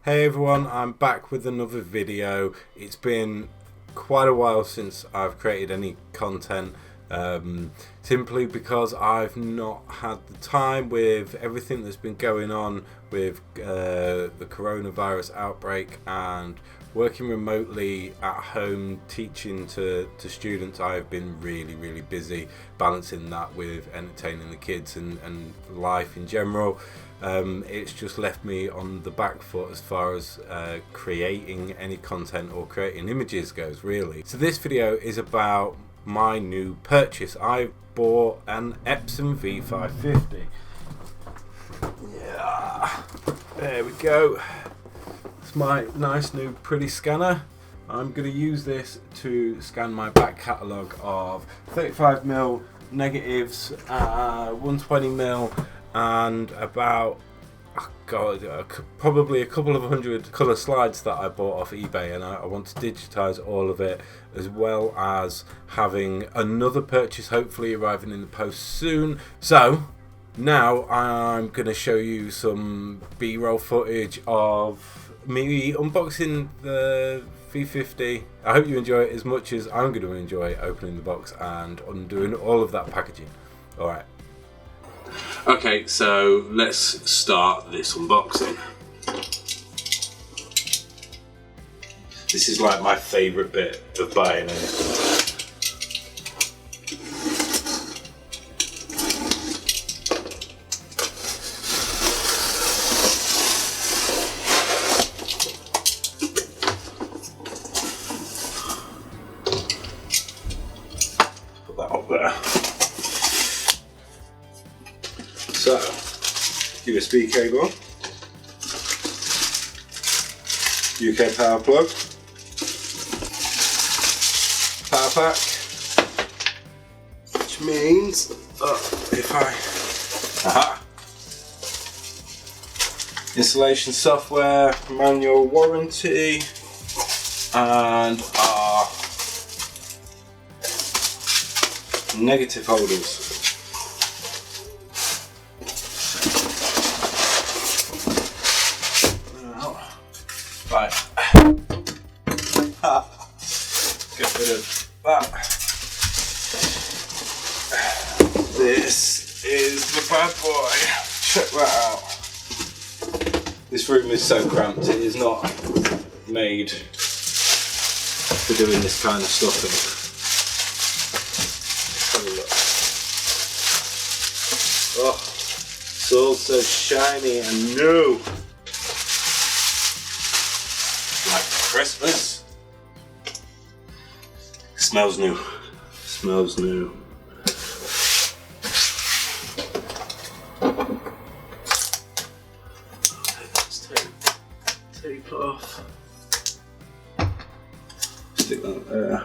Hey everyone, I'm back with another video. It's been quite a while since I've created any content, simply because I've not had the time with everything that's been going on with the coronavirus outbreak and working remotely at home teaching to students. I've been really busy balancing that with entertaining the kids and life in general. It's just left me on the back foot as far as creating any content or creating images goes, really. So this video is about my new purchase. I bought an EPSON V550. Yeah, there we go. It's my nice new pretty scanner. I'm going to use this to scan my back catalogue of 35mm negatives, 120mm, and about, probably a couple of 100 colour slides that I bought off eBay, and I want to digitise all of it, as well as having another purchase hopefully arriving in the post soon. So now I'm going to show you some B-roll footage of me unboxing the V50. I hope you enjoy it as much as I'm going to enjoy opening the box and undoing all of that packaging. Alright. Okay, so let's start this unboxing. This is like my favourite bit of buying it. Put that up there. So, USB cable, UK power plug, power pack, which means installation software, manual warranty, and our negative holders. Right, get rid of that. This is the bad boy. Check that out. This room is so cramped, it is not made for doing this kind of stuff in. Let's have a look. Oh, it's all so shiny and new. Like Christmas. Smells new. Smells new. Let's tape off. Stick that there.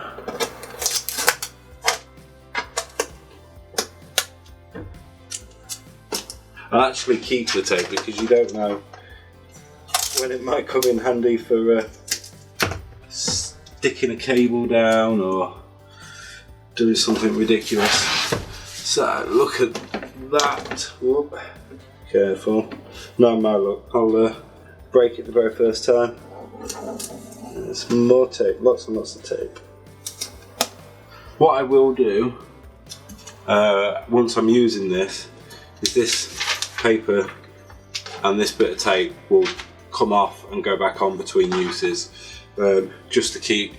I'll actually keep the tape because you don't know when it might come in handy for sticking a cable down or doing something ridiculous. So look at that. Whoop. Careful. Not my luck. I'll break it the very first time. There's more tape, lots and lots of tape. What I will do once I'm using this is this paper and this bit of tape will come off and go back on between uses, just to keep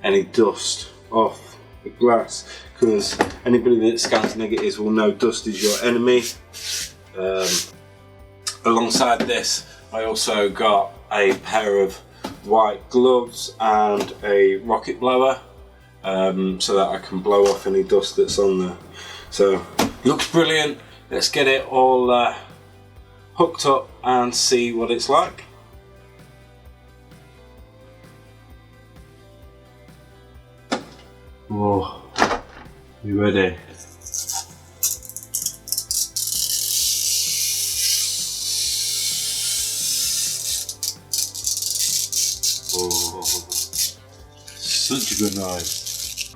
any dust off the glass, because anybody that scans negatives will know dust is your enemy. Alongside this I also got a pair of white gloves and a rocket blower, so that I can blow off any dust that's on there. So looks brilliant. Let's get it all hooked up and see what it's like. Oh, you ready? Oh, such a good noise.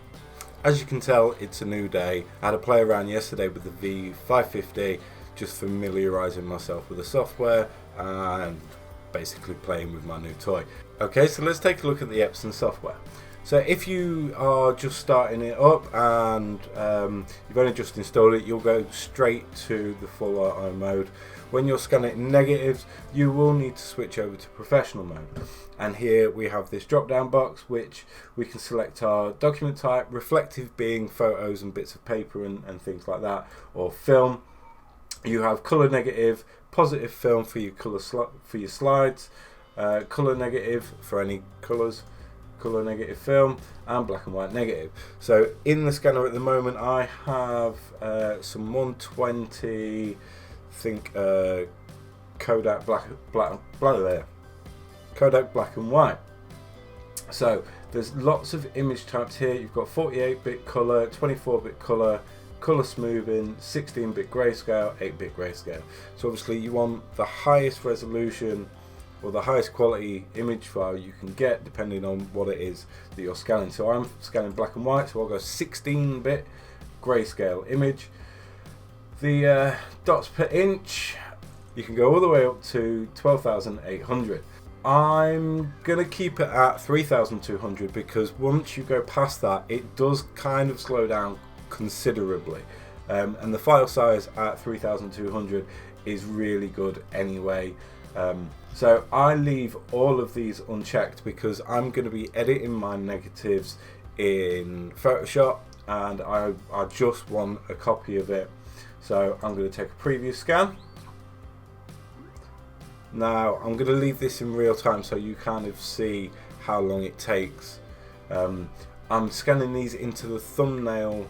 As you can tell, it's a new day. I had a play around yesterday with the V550, just familiarising myself with the software and basically playing with my new toy. Okay, so let's take a look at the EPSON software. So if you are just starting it up and you've only just installed it, you'll go straight to the full auto mode. When you're scanning negatives, you will need to switch over to professional mode. And here we have this drop down box which we can select our document type, reflective being photos and bits of paper and things like that, or film. You have color negative, positive film for your for your slides, color negative for any colors, color negative film, and black and white negative. So in the scanner at the moment I have some 120, I think Kodak Kodak black and white. So there's lots of image types here. You've got 48-bit color, 24-bit color, color smoothing, 16-bit grayscale, 8-bit grayscale. So obviously you want the highest resolution or the highest quality image file you can get depending on what it is that you're scanning. So I'm scanning black and white, so I'll go 16-bit grayscale image. The dots per inch, you can go all the way up to 12,800. I'm going to keep it at 3,200 because once you go past that it does kind of slow down considerably, and the file size at 3,200 is really good anyway. So I leave all of these unchecked because I'm going to be editing my negatives in Photoshop and I just want a copy of it. So I'm going to take a previous scan. Now I'm going to leave this in real time so you kind of see how long it takes. I'm scanning these into the thumbnail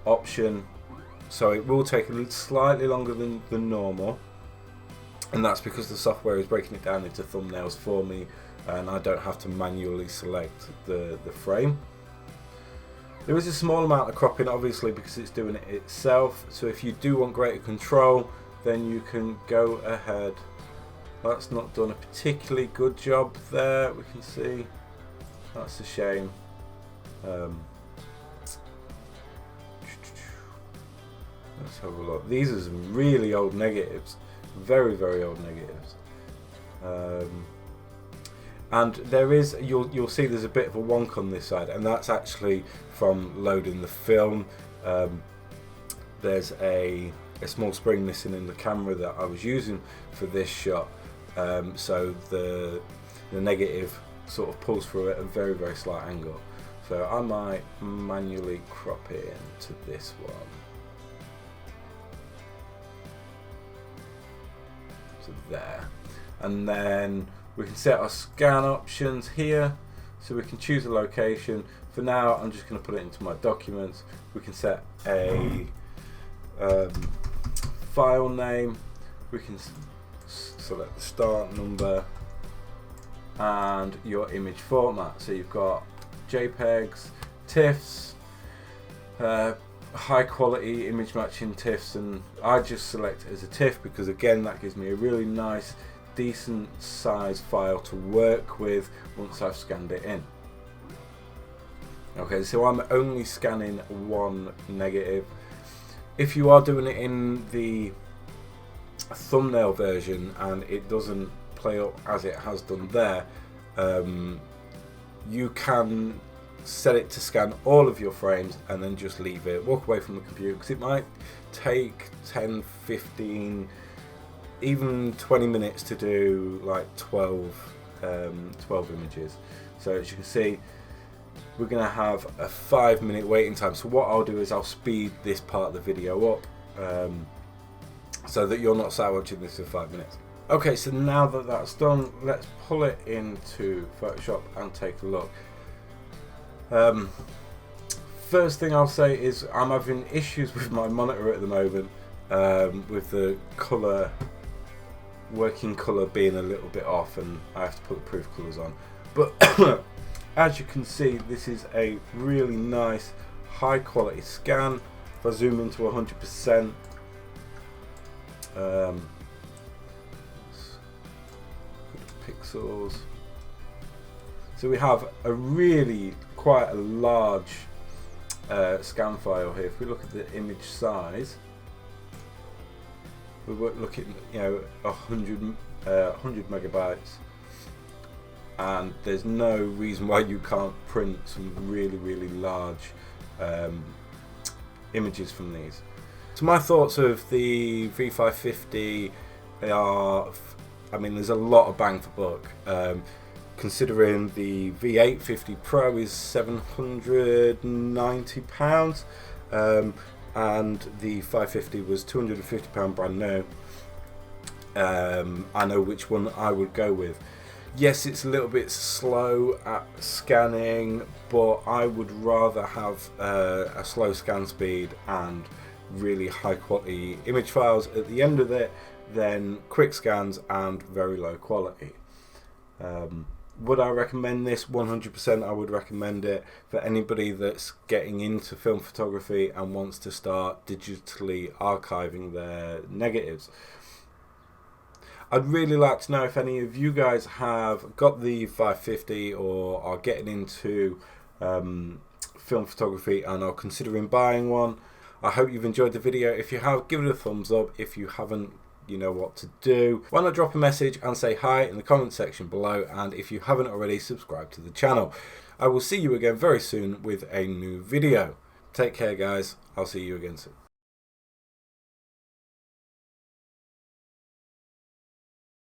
option, so it will take slightly longer than normal, and that's because the software is breaking it down into thumbnails for me and I don't have to manually select the frame. There is a small amount of cropping obviously because it's doing it itself, so if you do want greater control then you can go ahead. That's not done a particularly good job there, we can see. That's a shame. Let's have a look. These are some really old negatives. Very, very old negatives. And there is, you'll see there's a bit of a wonk on this side, and that's actually from loading the film. There's a small spring missing in the camera that I was using for this shot. So the negative sort of pulls through at a very, very slight angle. So I might manually crop it into this one. So there. And then we can set our scan options here. So we can choose a location. For now, I'm just going to put it into my documents. We can set a file name. We can select the start number and your image format. So you've got JPEGs, TIFFs, high quality image matching TIFFs, and I just select it as a TIFF because again that gives me a really nice decent size file to work with once I've scanned it in. Okay, so I'm only scanning one negative. If you are doing it in the thumbnail version and it doesn't play up as it has done there, you can set it to scan all of your frames and then just leave it, walk away from the computer, because it might take 10, 15, even 20 minutes to do like 12 images. So as you can see, we're going to have a 5-minute waiting time. So what I'll do is I'll speed this part of the video up so that you're not sat watching this for 5 minutes. Okay, so now that that's done, let's pull it into Photoshop and take a look. First thing I'll say is I'm having issues with my monitor at the moment, with the working colour being a little bit off, and I have to put the proof colours on. But as you can see, this is a really nice high quality scan. If I zoom into 100%, pixels. So we have a really quite a large scan file here. If we look at the image size, we're looking, 100 megabytes. and there's no reason why you can't print some really large images from these. So my thoughts of the V550 are, I mean, there's a lot of bang for buck. Considering the V850 Pro is £790, and the 550 was £250 brand new. I know which one I would go with. Yes, it's a little bit slow at scanning, but I would rather have a slow scan speed and really high quality image files at the end of it than quick scans and very low quality. Would I recommend this? 100% I would recommend it for anybody that's getting into film photography and wants to start digitally archiving their negatives. I'd really like to know if any of you guys have got the 550 or are getting into film photography and are considering buying one. I hope you've enjoyed the video. If you have, give it a thumbs up. If you haven't, you know what to do. Why not drop a message and say hi in the comment section below, and if you haven't already, subscribe to the channel. I will see you again very soon with a new video. Take care guys, I'll see you again soon.